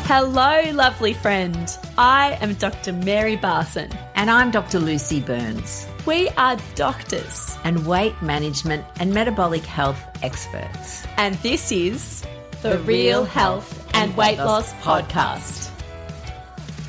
Hello, lovely friend. I am Dr. Mary Barson. And I'm Dr. Lucy Burns. We are doctors and weight management and metabolic health experts. and this is the Real Health and Weight Loss Podcast.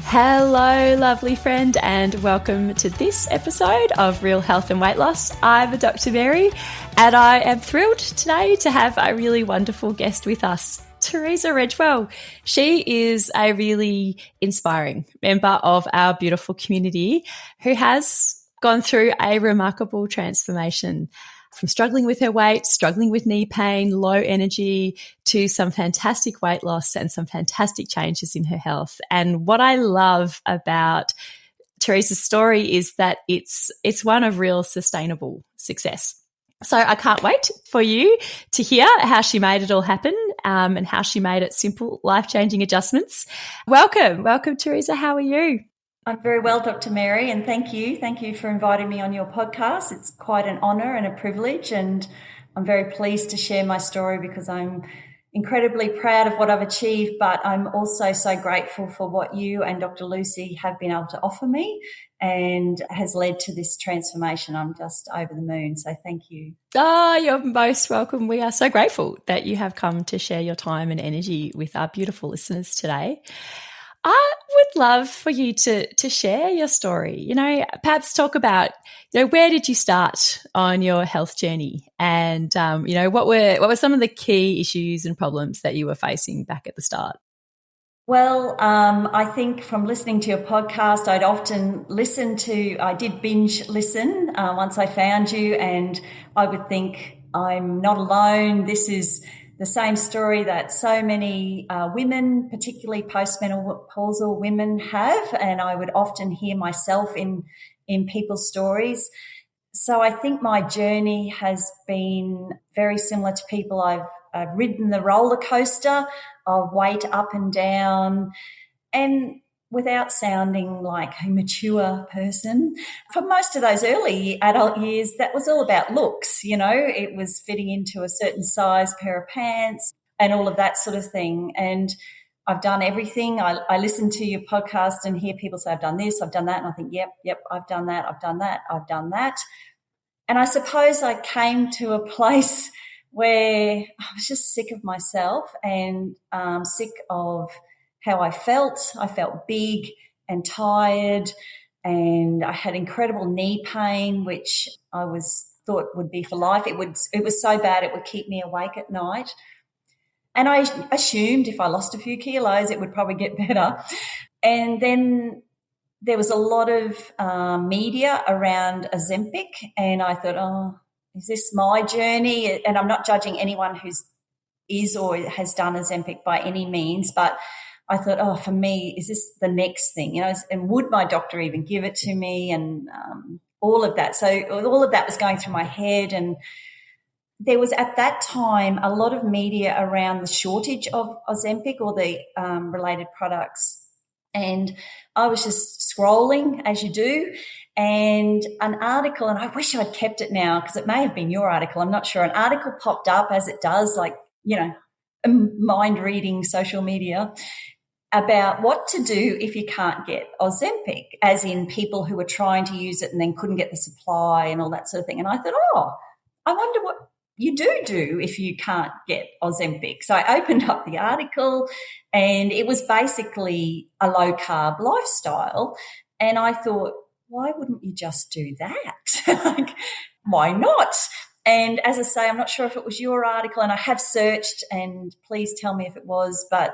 Hello, lovely friend, and welcome to this episode of Real Health and Weight Loss. I'm Dr. Mary, and I am thrilled today to have a really wonderful guest with us, Theresa Redgewell. She is a really inspiring member of our beautiful community who has gone through a remarkable transformation from struggling with her weight, struggling with knee pain, low energy, to some fantastic weight loss and some fantastic changes in her health. And what I love about Theresa's story is that it's one of real sustainable success. So I can't wait for you to hear how she made it all happen and how she made it simple, life-changing adjustments. Welcome, Theresa. How are you? I'm very well, Dr. Mary, and thank you. Thank you for inviting me on your podcast. It's quite an honour and a privilege, and I'm very pleased to share my story because I'm incredibly proud of what I've achieved, but I'm also so grateful for what you and Dr. Lucy have been able to offer me and has led to this transformation. I'm just over the moon, so thank you. Oh, you're most welcome. We are so grateful that you have come to share your time and energy with our beautiful listeners today. I would love for you to share your story, perhaps talk about, where did you start on your health journey and, what were some of the key issues and problems that you were facing back at the start? Well, I think from listening to your podcast, I'd often I did binge listen once I found you, and I would think I'm not alone. This is the same story that so many women, particularly postmenopausal women, have, and I would often hear myself in people's stories. So I think my journey has been very similar to people. I've ridden the roller coaster of weight up and down, and without sounding like a mature person, for most of those early adult years, that was all about looks. It was fitting into a certain size pair of pants and all of that sort of thing. And I've done everything. I listen to your podcast and hear people say, I've done this, I've done that. And I think, yep, I've done that, I've done that, I've done that. And I suppose I came to a place where I was just sick of myself and sick of how I felt. I felt big and tired, and I had incredible knee pain, which I thought would be for life. It was so bad it would keep me awake at night. And I assumed if I lost a few kilos, it would probably get better. And then there was a lot of media around Ozempic, and I thought, is this my journey? And I'm not judging anyone who's or has done Ozempic by any means, but I thought, for me, is this the next thing? And would my doctor even give it to me? And all of that. So all of that was going through my head. And there was at that time a lot of media around the shortage of Ozempic or the related products. And I was just scrolling, as you do, and an article, and I wish I'd kept it now because it may have been your article, I'm not sure. An article popped up, as it does, mind-reading social media, about what to do if you can't get Ozempic, as in people who were trying to use it and then couldn't get the supply and all that sort of thing. And I thought, I wonder what you do if you can't get Ozempic. So I opened up the article, and it was basically a low-carb lifestyle. And I thought, why wouldn't you just do that? Why not? And as I say, I'm not sure if it was your article, and I have searched, and please tell me if it was, but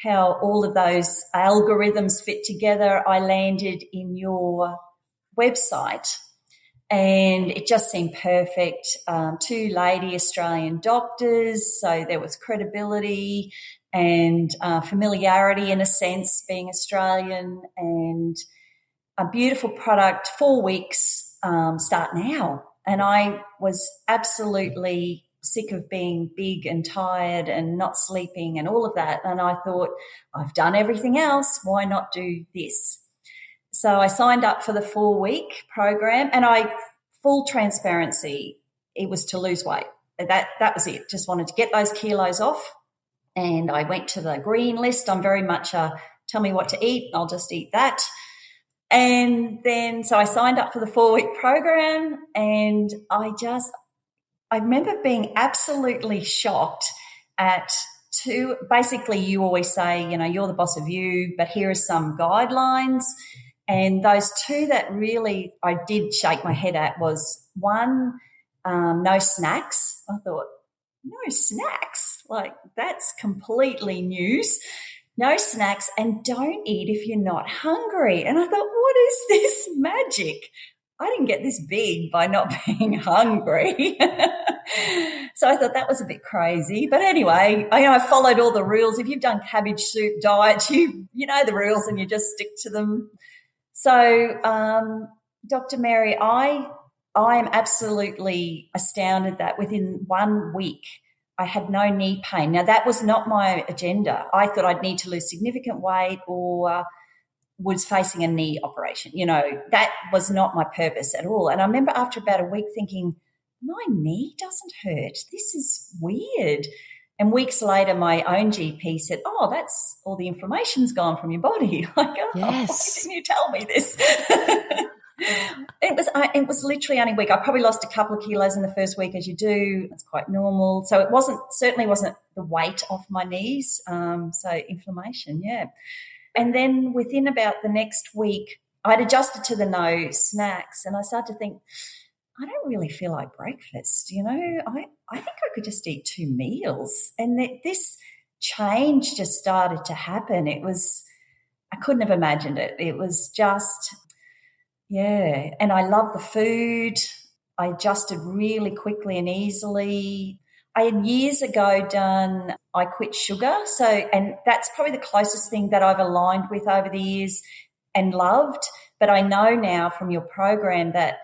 how all of those algorithms fit together, I landed in your website, and it just seemed perfect. 2 lady Australian doctors, so there was credibility and familiarity in a sense, being Australian, and a beautiful product. 4 weeks, start now. And I was absolutely sick of being big and tired and not sleeping and all of that. And I thought, I've done everything else. Why not do this? So I signed up for the 4-week program, and full transparency, it was to lose weight. That was it. Just wanted to get those kilos off. And I went to the green list. I'm very much a tell me what to eat, I'll just eat that. And then so I signed up for the 4-week program, and I remember being absolutely shocked at basically you always say, you're the boss of you, but here are some guidelines. And those two that really I did shake my head at was one, no snacks. I thought, no snacks? Like, that's completely news. No snacks, and don't eat if you're not hungry. And I thought, what is this magic? I didn't get this big by not being hungry. So I thought that was a bit crazy. But anyway, I followed all the rules. If you've done cabbage soup diets, you know the rules and you just stick to them. So, Dr. Mary, I am absolutely astounded that within 1 week I had no knee pain. Now, that was not my agenda. I thought I'd need to lose significant weight or was facing a knee operation. That was not my purpose at all. And I remember after about a week thinking, my knee doesn't hurt. This is weird. And weeks later, my own GP said, oh, that's all the information's gone from your body. Like, oh, yes. Why didn't you tell me this? It was literally only a week. I probably lost a couple of kilos in the first week, as you do. It's quite normal. So it certainly wasn't the weight off my knees. So inflammation, yeah. And then within about the next week, I'd adjusted to the no snacks, and I started to think, I don't really feel like breakfast. I think I could just eat 2 meals. And this change just started to happen. I couldn't have imagined it. It was just, yeah. And I love the food. I adjusted really quickly and easily. I had years ago done I Quit Sugar. And that's probably the closest thing that I've aligned with over the years and loved. But I know now from your program that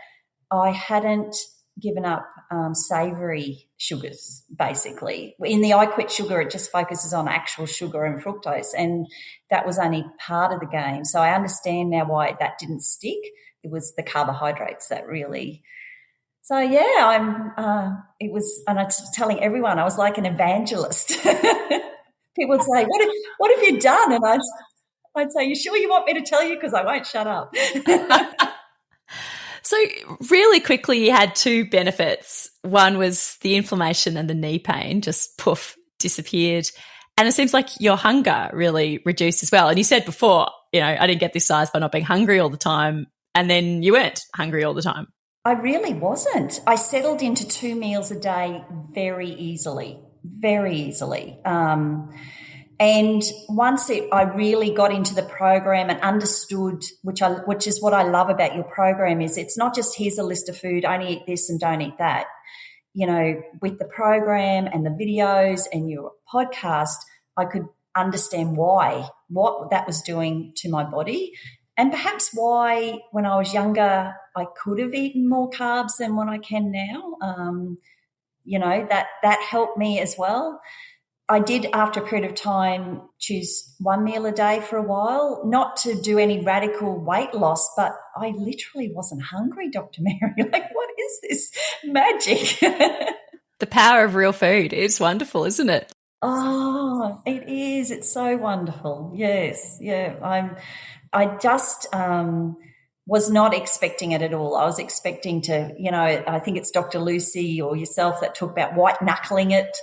I hadn't given up savoury sugars, basically. In the I Quit Sugar, it just focuses on actual sugar and fructose, and that was only part of the game. So I understand now why that didn't stick. It was the carbohydrates that really... So, yeah, and I was telling everyone I was like an evangelist. People would say, what have you done? And I'd say, you sure you want me to tell you? Because I won't shut up. So really quickly, you had 2 benefits. One was the inflammation and the knee pain just poof, disappeared. And it seems like your hunger really reduced as well. And you said before, I didn't get this size by not being hungry all the time. And then you weren't hungry all the time. I really wasn't. I settled into 2 meals a day very easily, very easily. And once I really got into the program and understood, which is what I love about your program, is it's not just here's a list of food, only eat this and don't eat that. With the program and the videos and your podcast, I could understand what that was doing to my body, and perhaps why when I was younger I could have eaten more carbs than what I can now. That helped me as well. I did, after a period of time, choose 1 meal a day for a while, not to do any radical weight loss, but I literally wasn't hungry, Dr. Mary. Like, what is this magic? The power of real food is wonderful, isn't it? Oh, it is. It's so wonderful. Yes. Yeah. I just was not expecting it at all. I was expecting to, I think it's Dr. Lucy or yourself that talk about white knuckling it.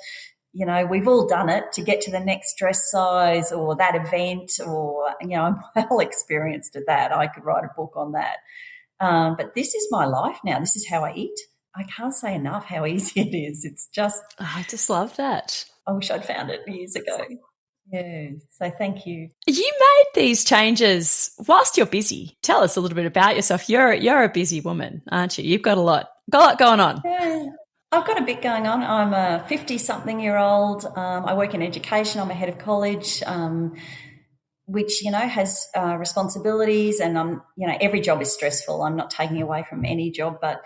We've all done it to get to the next dress size or that event, or, I'm well experienced at that. I could write a book on that. But this is my life now. This is how I eat. I can't say enough how easy it is. It's just... I just love that. I wish I'd found it years ago. Yeah. So thank you. You made these changes whilst you're busy. Tell us a little bit about yourself. You're a busy woman, aren't you? You've got a lot going on. Yeah. I've got a bit going on. I'm a 50-something-year-old. I work in education. I'm a head of college, which, has responsibilities, and every job is stressful. I'm not taking away from any job, but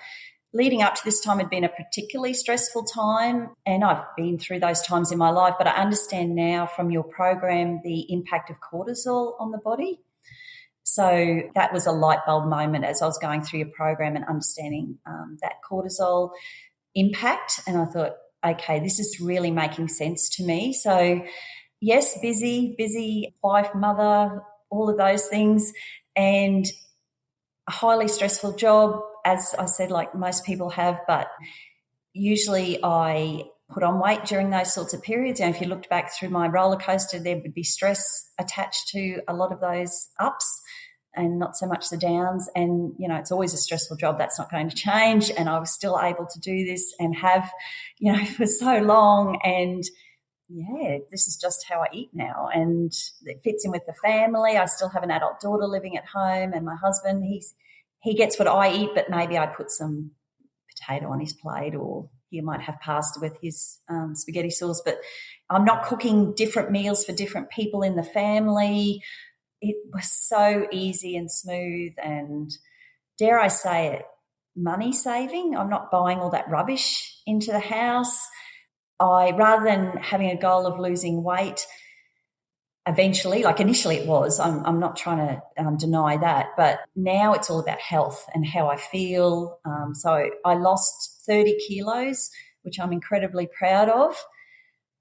leading up to this time had been a particularly stressful time, and I've been through those times in my life, but I understand now from your program the impact of cortisol on the body. So that was a light bulb moment as I was going through your program and understanding that cortisol impact. And I thought, okay, this is really making sense to me. So yes, busy wife, mother, all of those things, and a highly stressful job, as I said, like most people have, but usually I put on weight during those sorts of periods. And if you looked back through my roller coaster, there would be stress attached to a lot of those ups and not so much the downs. And, you know, it's always a stressful job. That's not going to change. And I was still able to do this and have, you know, for so long. And yeah, this is just how I eat now. And it fits in with the family. I still have an adult daughter living at home, and my husband, he gets what I eat, but maybe I put some potato on his plate, or he might have pasta with his spaghetti sauce. But I'm not cooking different meals for different people in the family. It was so easy and smooth, and dare I say it, money saving. I'm not buying all that rubbish into the house. Rather than having a goal of losing weight, eventually, like initially it was, I'm not trying to deny that, but now it's all about health and how I feel. So I lost 30 kilos, which I'm incredibly proud of.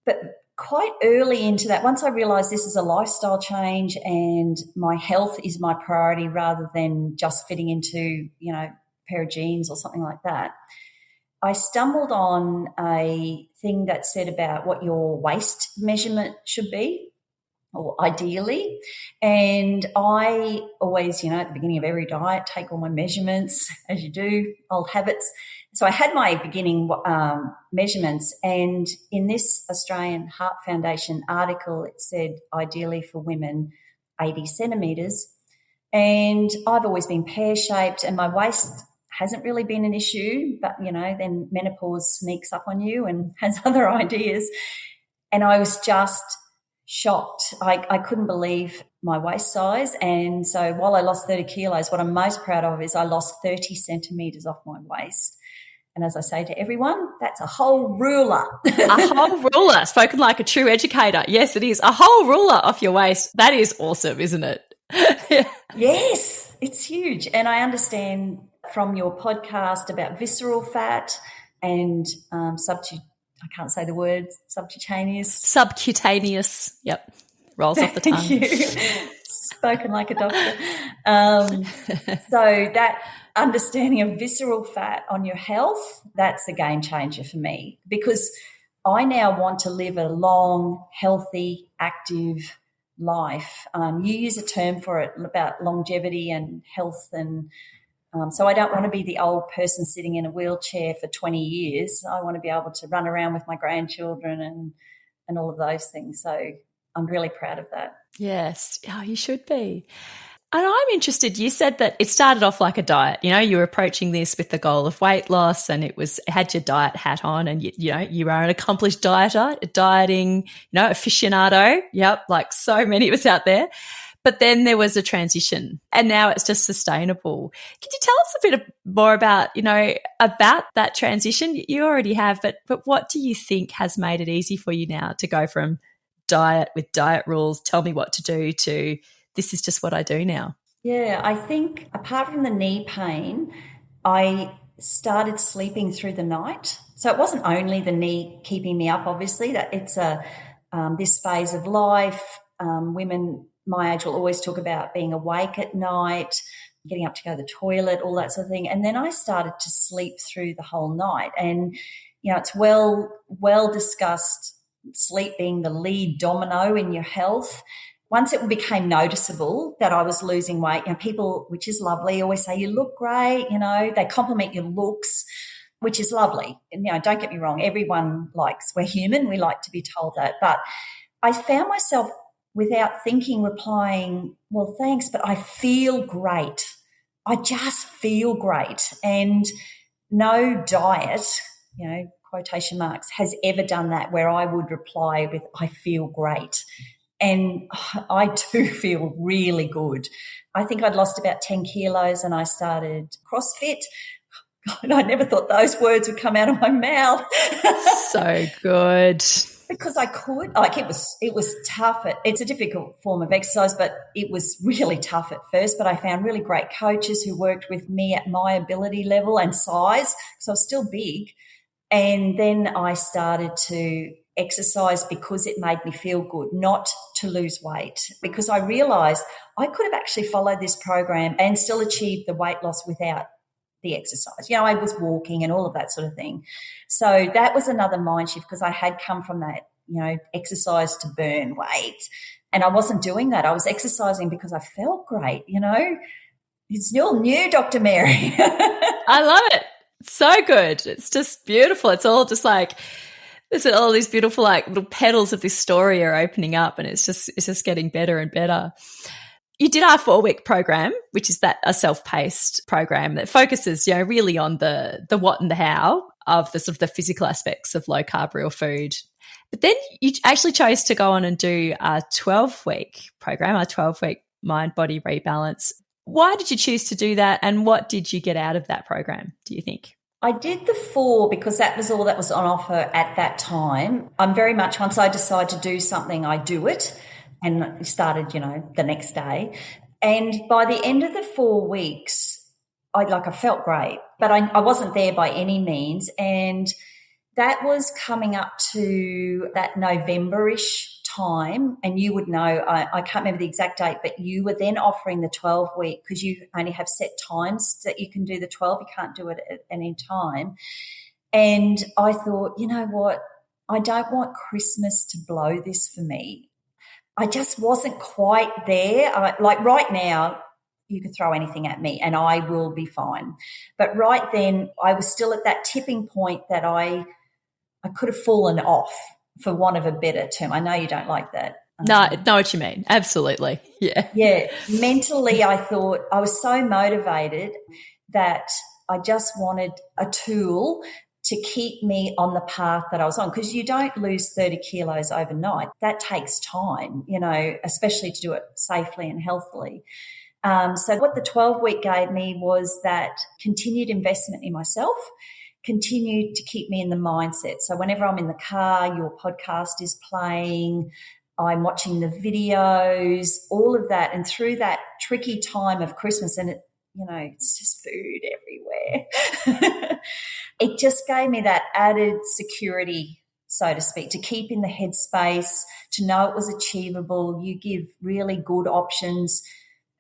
But quite early into that, once I realised this is a lifestyle change and my health is my priority rather than just fitting into, you know, a pair of jeans or something like that, I stumbled on a thing that said about what your waist measurement should be, or ideally. And I always, you know, at the beginning of every diet, take all my measurements, as you do, old habits. So I had my beginning measurements, and in this Australian Heart Foundation article, it said ideally for women 80 centimetres. And I've always been pear-shaped, and my waist hasn't really been an issue, but, you know, then menopause sneaks up on you and has other ideas. And I was just shocked. I couldn't believe my waist size. And so while I lost 30 kilos, what I'm most proud of is I lost 30 centimetres off my waist. And as I say to everyone, that's a whole ruler. A whole ruler, spoken like a true educator. Yes, it is. A whole ruler off your waist. That is awesome, isn't it? Yes, it's huge. And I understand from your podcast about visceral fat and I can't say the word, subcutaneous. Yep. Rolls off the tongue. Thank you. Spoken like a doctor. So that understanding of visceral fat on your health, that's a game changer for me, because I now want to live a long, healthy, active life. You use a term for it about longevity and health, and so I don't want to be the old person sitting in a wheelchair for 20 years. I want to be able to run around with my grandchildren and all of those things. So I'm really proud of that. Yes. Oh, you should be. And I'm interested, you said that it started off like a diet. You know, you were approaching this with the goal of weight loss, and it had your diet hat on, and you are an accomplished dieting, aficionado. Yep, like so many of us out there. But then there was a transition, and now it's just sustainable. Can you tell us a bit more about that transition? You already have, but what do you think has made it easy for you now to go from diet with diet rules, tell me what to do, to this is just what I do now? Yeah, I think apart from the knee pain, I started sleeping through the night. So it wasn't only the knee keeping me up, obviously, that it's this phase of life. Women my age will always talk about being awake at night, getting up to go to the toilet, all that sort of thing. And then I started to sleep through the whole night. And, it's well discussed, sleep being the lead domino in your health. Once it became noticeable that I was losing weight, people, which is lovely, always say, you look great, they compliment your looks, which is lovely. And, don't get me wrong, everyone we're human, we like to be told that. But I found myself without thinking replying, well, thanks, but I feel great. I just feel great. And no diet, quotation marks, has ever done that, where I would reply with, I feel great. And I do feel really good. I think I'd lost about 10 kilos and I started CrossFit. God, I never thought those words would come out of my mouth. So good. Because I could. It was tough. It's a difficult form of exercise, but it was really tough at first. But I found really great coaches who worked with me at my ability level and size, because I was still big. And then I started to exercise because it made me feel good, not to lose weight, because I realized I could have actually followed this program and still achieved the weight loss without the exercise. I was walking and all of that sort of thing. So that was another mind shift, because I had come from that, exercise to burn weight. And I wasn't doing that. I was exercising because I felt great, It's still new, Dr. Mary. I love it. So good. It's just beautiful. It's all just like, there's all these beautiful like little petals of this story are opening up, and it's just getting better and better. You did our 4-week program, which is a self-paced program that focuses, really on the what and the how of the sort of the physical aspects of low carb real food. But then you actually chose to go on and do a 12-week program, a 12-week mind-body rebalance. Why did you choose to do that, and what did you get out of that program, do you think? I did the 4 because that was all that was on offer at that time. I'm very much, once I decide to do something, I do it, and started, the next day. And by the end of the 4 weeks, I felt great, but I wasn't there by any means. And that was coming up to that November-ish time, and you would know, I can't remember the exact date, but you were then offering the 12-week, because you only have set times that you can do the 12. You can't do it at any time. And I thought, you know what, I don't want Christmas to blow this for me. I just wasn't quite there. Like right now, you could throw anything at me and I will be fine. But right then, I was still at that tipping point that I could have fallen off, for want of a better term. I know you don't like that. No, I know what you mean. Absolutely. Yeah. Yeah. Mentally, I thought I was so motivated that I just wanted a tool to keep me on the path that I was on, because you don't lose 30 kilos overnight. That takes time, especially to do it safely and healthily. So what the 12-week gave me was that continued investment in myself, continued to keep me in the mindset. So whenever I'm in the car, your podcast is playing, I'm watching the videos, all of that. And through that tricky time of Christmas, and it's just food everywhere, it just gave me that added security, so to speak, to keep in the headspace, to know it was achievable. You give really good options.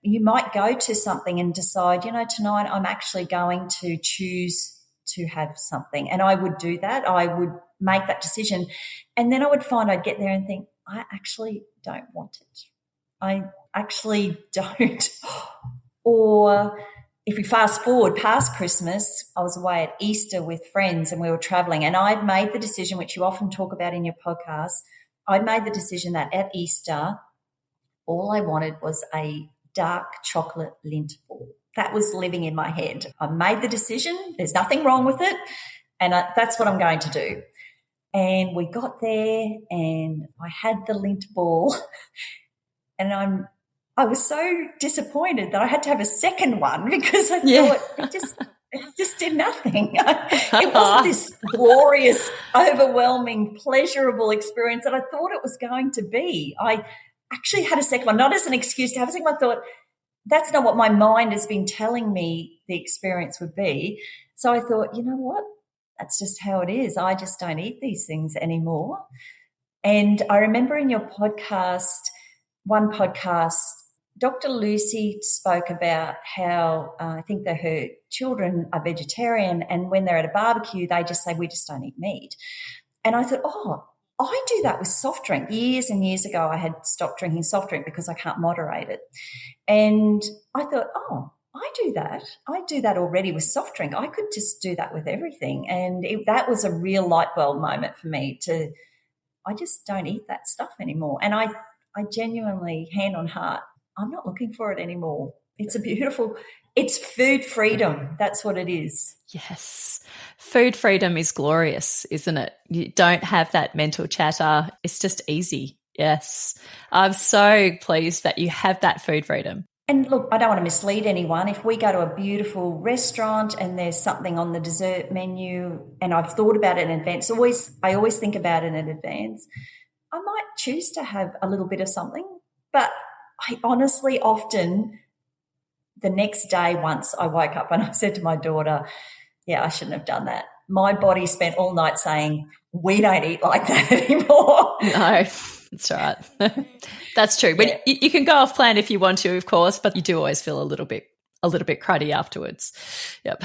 You might go to something and decide, tonight I'm actually going to choose to have something. And I would do that. I would make that decision. And then I would find I'd get there and think, I actually don't want it. I actually don't. Or if we fast forward past Christmas, I was away at Easter with friends and we were traveling, and I'd made the decision, which you often talk about in your podcast, I'd made the decision that at Easter, all I wanted was a dark chocolate Lindt ball. That was living in my head. I made the decision. There's nothing wrong with it. And that's what I'm going to do. And we got there and I had the Lindt ball and I was so disappointed that I had to have a second one, because I thought it just did nothing. It wasn't this glorious, overwhelming, pleasurable experience that I thought it was going to be. I actually had a second one, not as an excuse to have a second one. I thought, that's not what my mind has been telling me the experience would be. So I thought, you know what? That's just how it is. I just don't eat these things anymore. And I remember in your one podcast, Dr. Lucy spoke about how I think that her children are vegetarian, and when they're at a barbecue, they just say, we just don't eat meat. And I thought, I do that with soft drink. Years and years ago, I had stopped drinking soft drink because I can't moderate it. And I thought, I do that. I do that already with soft drink. I could just do that with everything. And that was a real light bulb moment for me I just don't eat that stuff anymore. And I genuinely, hand on heart, I'm not looking for it anymore. It's food freedom. That's what it is. Yes. Food freedom is glorious, isn't it? You don't have that mental chatter. It's just easy. Yes. I'm so pleased that you have that food freedom. And look, I don't want to mislead anyone. If we go to a beautiful restaurant and there's something on the dessert menu and I've thought about it in advance, I always think about it in advance, I might choose to have a little bit of something. But I honestly often, the next day, once I woke up and I said to my daughter, yeah, I shouldn't have done that. My body spent all night saying, we don't eat like that anymore. No, that's right. That's true. But you can go off plan if you want to, of course, but you do always feel a little bit cruddy afterwards. Yep.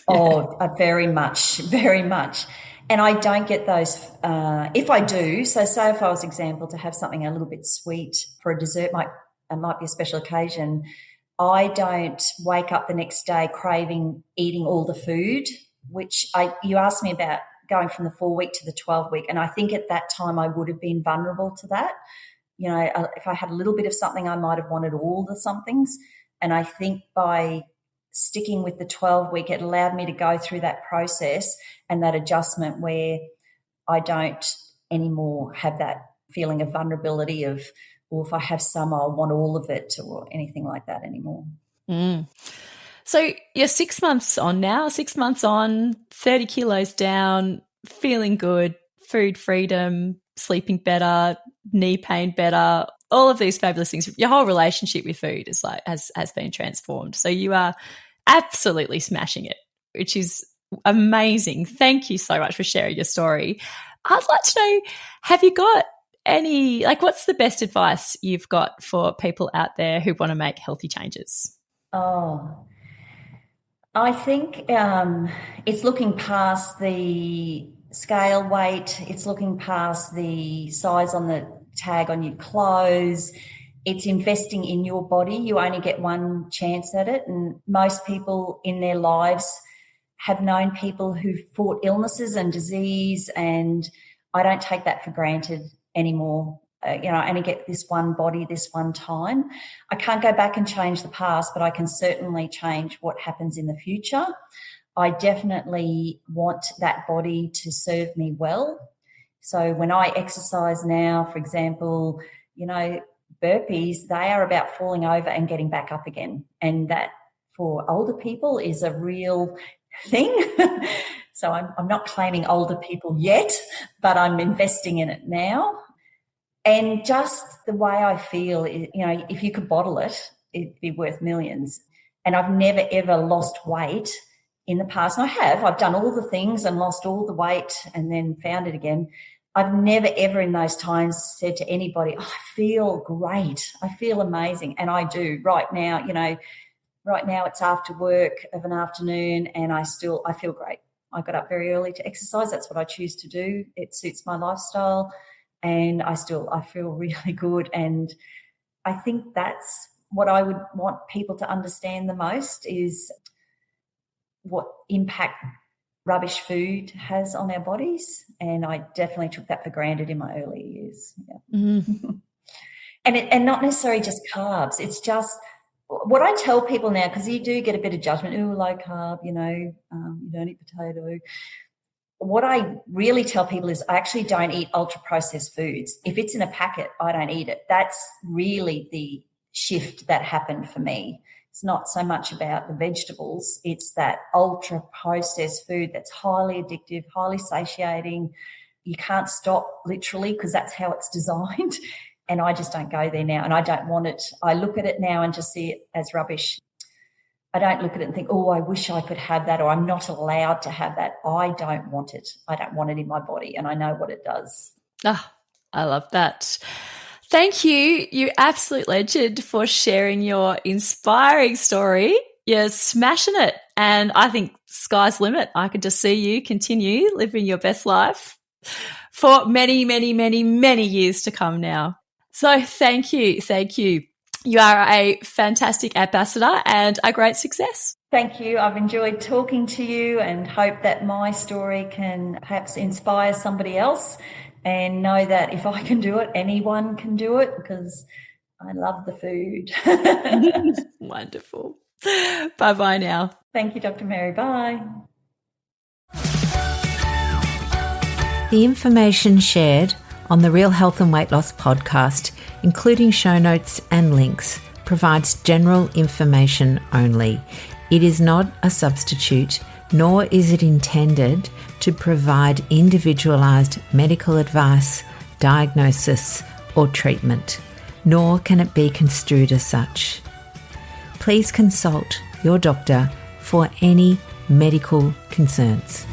Oh, very much, very much. And I don't get those, if I do, so say if I was example to have something a little bit sweet for a dessert, it might be a special occasion, I don't wake up the next day craving eating all the food, which you asked me about going from the 4-week to the 12-week. And I think at that time I would have been vulnerable to that. You know, if I had a little bit of something, I might have wanted all the somethings. And I think by sticking with the 12-week, it allowed me to go through that process and that adjustment where I don't anymore have that feeling of vulnerability of, or if I have some, I'll want all of it or anything like that anymore. Mm. So you're 6 months on now, 6 months on, 30 kilos down, feeling good, food freedom, sleeping better, knee pain better, all of these fabulous things. Your whole relationship with food has been transformed. So you are absolutely smashing it, which is amazing. Thank you so much for sharing your story. I'd like to know, have you got any, what's the best advice you've got for people out there who want to make healthy changes? Oh, I think it's looking past the scale weight. It's looking past the size on the tag on your clothes. It's investing in your body. You only get one chance at it. And most people in their lives have known people who've fought illnesses and disease, and I don't take that for granted anymore. I only get this one body, this one time. I can't go back and change the past, but I can certainly change what happens in the future. I definitely want that body to serve me well. So when I exercise now, for example, burpees, they are about falling over and getting back up again. And that for older people is a real thing. So I'm not claiming older people yet, but I'm investing in it now. And just the way I feel, if you could bottle it, it'd be worth millions. And I've never, ever lost weight in the past. And I've done all the things and lost all the weight and then found it again. I've never, ever in those times said to anybody, I feel great. I feel amazing. And I do right now. Right now it's after work of an afternoon and I feel great. I got up very early to exercise. That's what I choose to do. It suits my lifestyle. And I feel really good. And I think that's what I would want people to understand the most is what impact rubbish food has on our bodies. And I definitely took that for granted in my early years. Yeah. Mm-hmm. and not necessarily just carbs. It's just what I tell people now, because you do get a bit of judgment, low carb, you don't eat potato. What I really tell people is I actually don't eat ultra-processed foods. If it's in a packet, I don't eat it. That's really the shift that happened for me. It's not so much about the vegetables. It's that ultra-processed food that's highly addictive, highly satiating. You can't stop literally because that's how it's designed. And I just don't go there now, and I don't want it. I look at it now and just see it as rubbish. I don't look at it and think, I wish I could have that, or I'm not allowed to have that. I don't want it. I don't want it in my body, and I know what it does. I love that. Thank you, you absolute legend, for sharing your inspiring story. You're smashing it, and I think sky's the limit. I could just see you continue living your best life for many, many, many, many years to come now. So thank you. Thank you. You are a fantastic ambassador and a great success. Thank you. I've enjoyed talking to you and hope that my story can perhaps inspire somebody else, and know that if I can do it, anyone can do it, because I love the food. Wonderful. Bye-bye now. Thank you, Dr. Mary. Bye. The information shared on the Real Health and Weight Loss podcast, including show notes and links, provides general information only. It is not a substitute, nor is it intended to provide individualised medical advice, diagnosis, or treatment, nor can it be construed as such. Please consult your doctor for any medical concerns.